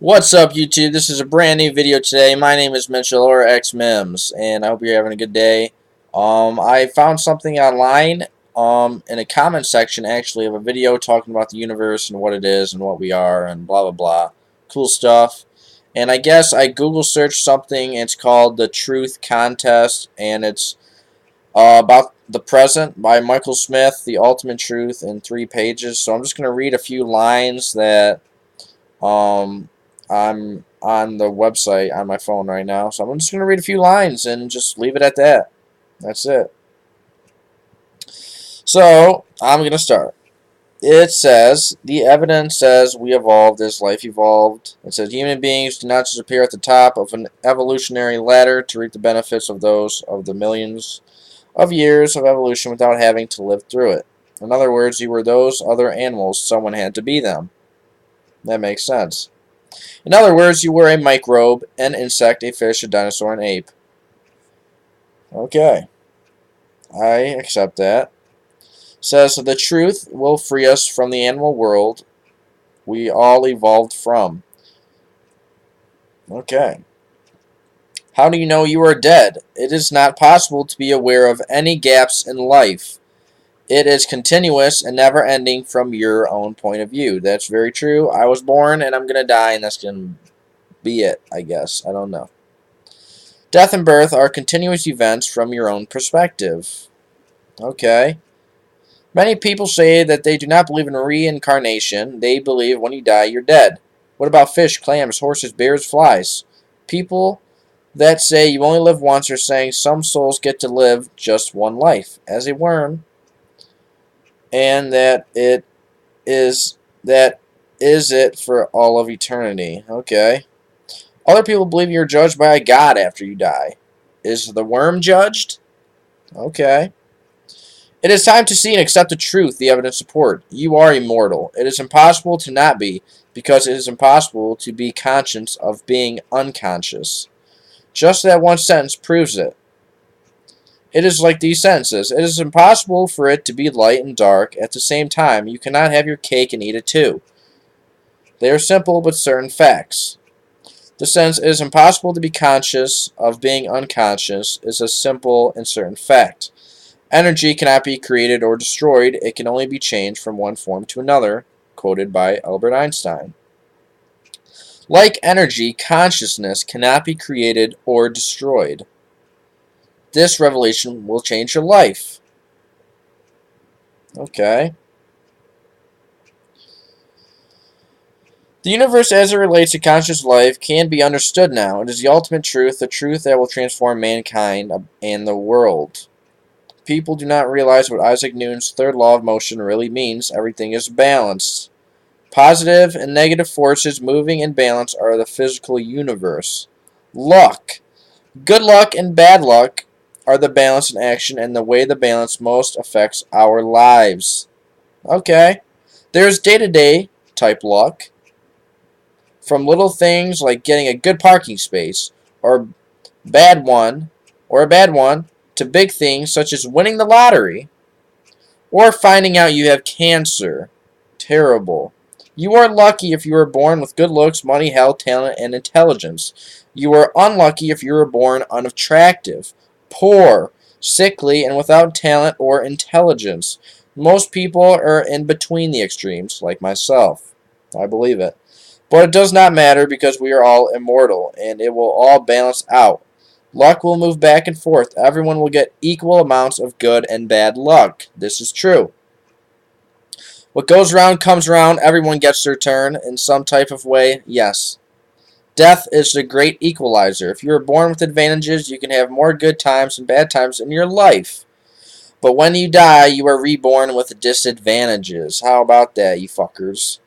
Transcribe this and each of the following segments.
What's up, YouTube? This is a brand new video today. My name is Mitchell, or X-Mims, and I hope you're having a good day. I found something online in a comment section, actually, of a video talking about the universe and what it is and what we are and blah, blah, blah. Cool stuff. And I guess I Google searched something. It's called The Truth Contest, and it's about the present by Michael Smith, The Ultimate Truth, in 3 pages. So I'm just going to read a few lines that um, I'm on the website on my phone right now, so I'm just going to read a few lines and just leave it at that. That's it. So, I'm going to start. It says, the evidence says we evolved as life evolved. It says human beings do not just appear at the top of an evolutionary ladder to reap the benefits of those of the millions of years of evolution without having to live through it. In other words, you were those other animals, someone had to be them. That makes sense. In other words, you were a microbe, an insect, a fish, a dinosaur, an ape. Okay, I accept that. Says, the truth will free us from the animal world we all evolved from. Okay. How do you know you are dead? It is not possible to be aware of any gaps in life. It is continuous and never ending from your own point of view. That's very true. I was born and I'm going to die, and that's going to be it, I guess. I don't know. Death and birth are continuous events from your own perspective. Okay. Many people say that they do not believe in reincarnation. They believe when you die, you're dead. What about fish, clams, horses, bears, flies? People that say you only live once are saying some souls get to live just one life as a worm, and that is it for all of eternity. Okay. Other people believe you're judged by a god after you die. Is the worm judged? Okay. It is time to see and accept the truth the evidence support. You are immortal. It is impossible to not be, because it is impossible to be conscious of being unconscious. Just that one sentence proves it. It is like these sentences. It is impossible for it to be light and dark at the same time. You cannot have your cake and eat it too. They are simple but certain facts. The sentence, it is impossible to be conscious of being unconscious, is a simple and certain fact. Energy cannot be created or destroyed. It can only be changed from one form to another, quoted by Albert Einstein. Like energy, consciousness cannot be created or destroyed. This revelation will change your life. Okay. The universe as it relates to conscious life can be understood now. It is the ultimate truth, the truth that will transform mankind and the world. People do not realize what Isaac Newton's third law of motion really means. Everything is balanced. Positive and negative forces moving in balance are the physical universe. Luck. Good luck and bad luck are the balance in action and the way the balance most affects our lives. Okay. There's day-to-day type luck, from little things like getting a good parking space or bad one or a bad one to big things such as winning the lottery or finding out you have cancer. Terrible. You are lucky if you were born with good looks, money, health, talent, and intelligence. You are unlucky if you were born unattractive, poor, sickly, and without talent or intelligence. Most people are in between the extremes, like myself. I believe it. But it does not matter because we are all immortal, and it will all balance out. Luck will move back and forth. Everyone will get equal amounts of good and bad luck. This is true. What goes around comes around. Everyone gets their turn in some type of way. Yes. Death is the great equalizer. If you are born with advantages, you can have more good times and bad times in your life. But when you die, you are reborn with disadvantages. How about that, you fuckers?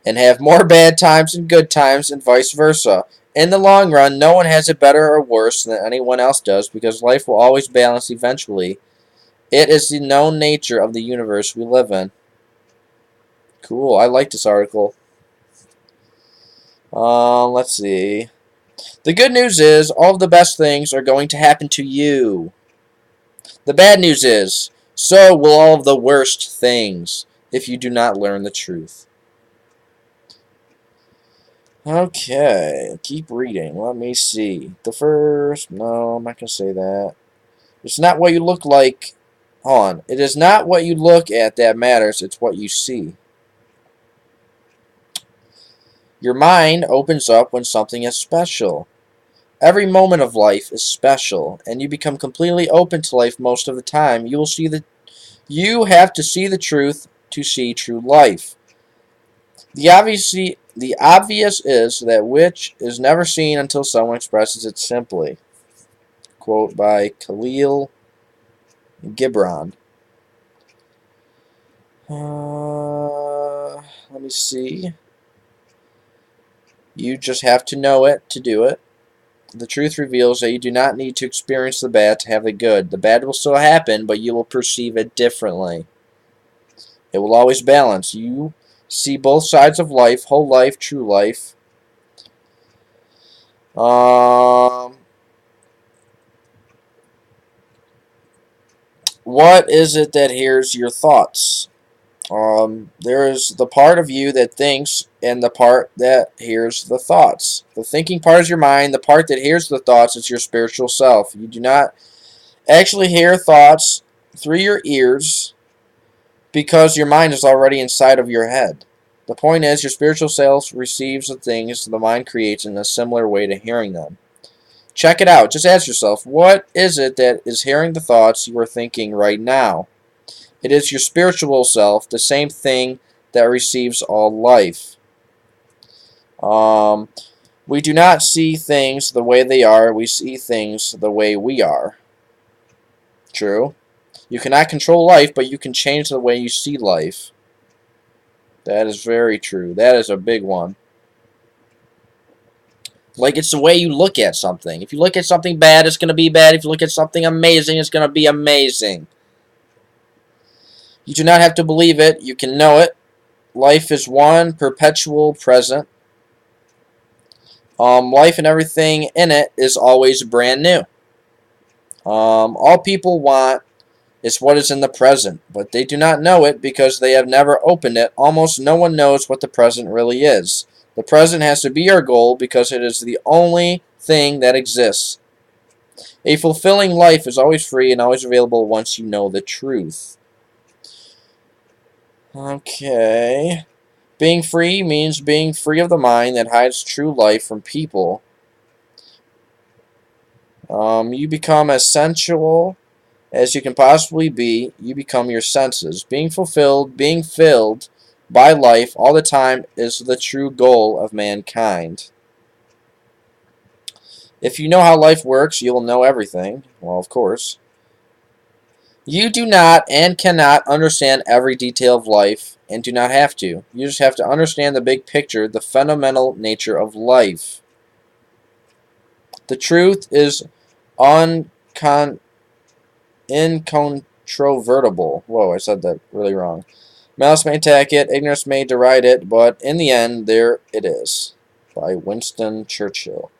And have more bad times and good times and vice versa. In the long run, no one has it better or worse than anyone else does because life will always balance eventually. It is the known nature of the universe we live in. Cool. I like this article. Let's see. The good news is all of the best things are going to happen to you. The bad news is so will all of the worst things if you do not learn the truth. Okay, keep reading. Let me see. The first... No, I'm not going to say that. It's not what you look like. Hold on. It is not what you look at that matters. It's what you see. Your mind opens up when something is special. Every moment of life is special, and you become completely open to life most of the time. You have to see the truth to see true life. The obvious is that which is never seen until someone expresses it simply. Quote by Khalil Gibran. Let me see. You just have to know it to do it. The truth reveals that you do not need to experience the bad to have the good. The bad will still happen, but you will perceive it differently. It will always balance. You see both sides of life, whole life, true life. What is it that hears your thoughts? There is the part of you that thinks and the part that hears the thoughts. The thinking part is your mind. The part that hears the thoughts is your spiritual self. You do not actually hear thoughts through your ears because your mind is already inside of your head. The point is, your spiritual self receives the things the mind creates in a similar way to hearing them. Check it out. Just ask yourself, what is it that is hearing the thoughts you are thinking right now? It is your spiritual self, the same thing that receives all life. We do not see things the way they are. We see things the way we are. True. You cannot control life, but you can change the way you see life. That is very true. That is a big one. Like, it's the way you look at something. If you look at something bad, it's going to be bad. If you look at something amazing, it's going to be amazing. You do not have to believe it. You can know it. Life is one perpetual present. Life and everything in it is always brand new. All people want is what is in the present, but they do not know it because they have never opened it. Almost no one knows what the present really is. The present has to be our goal because it is the only thing that exists. A fulfilling life is always free and always available once you know the truth. Okay. Being free means being free of the mind that hides true life from people. You become as sensual as you can possibly be. You become your senses. Being fulfilled, being filled by life all the time is the true goal of mankind. If you know how life works, you will know everything. Well, of course. You do not and cannot understand every detail of life, and do not have to. You just have to understand the big picture, the fundamental nature of life. The truth is incontrovertible. Whoa, I said that really wrong. Malice may attack it, ignorance may deride it, but in the end, there it is. By Winston Churchill.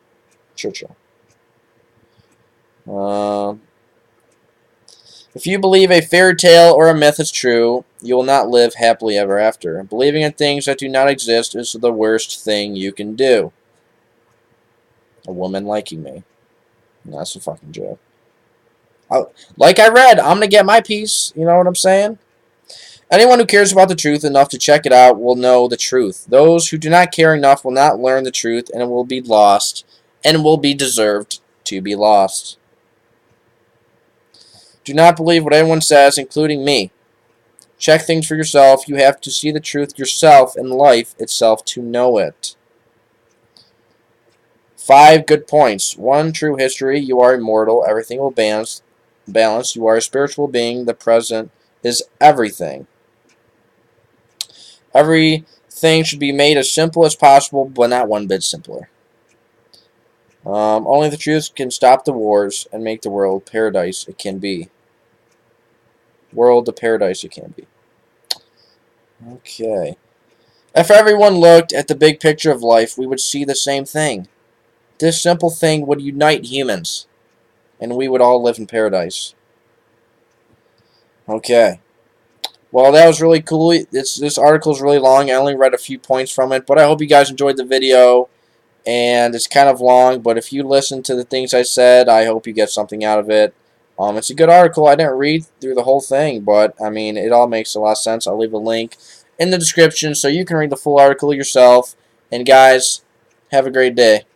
If you believe a fairy tale or a myth is true, you will not live happily ever after. Believing in things that do not exist is the worst thing you can do. A woman liking me. That's a fucking joke. Like I read, I'm going to get my piece. You know what I'm saying? Anyone who cares about the truth enough to check it out will know the truth. Those who do not care enough will not learn the truth and will be lost and will be deserved to be lost. Do not believe what anyone says, including me. Check things for yourself. You have to see the truth yourself and life itself to know it. 5 good points. 1, true history. You are immortal. Everything will balance. You are a spiritual being. The present is everything. Everything should be made as simple as possible, but not one bit simpler. Only the truth can stop the wars and make the world paradise it can be. World the paradise it can be. Okay. If everyone looked at the big picture of life, we would see the same thing. This simple thing would unite humans, and we would all live in paradise. Okay. Well, that was really cool. This article is really long. I only read a few points from it, but I hope you guys enjoyed the video. and it's kind of long, but if you listen to the things I said, I hope you get something out of it. It's a good article. I didn't read through the whole thing, but I mean, it all makes a lot of sense. I'll leave a link in the description so you can read the full article yourself. And guys, have a great day.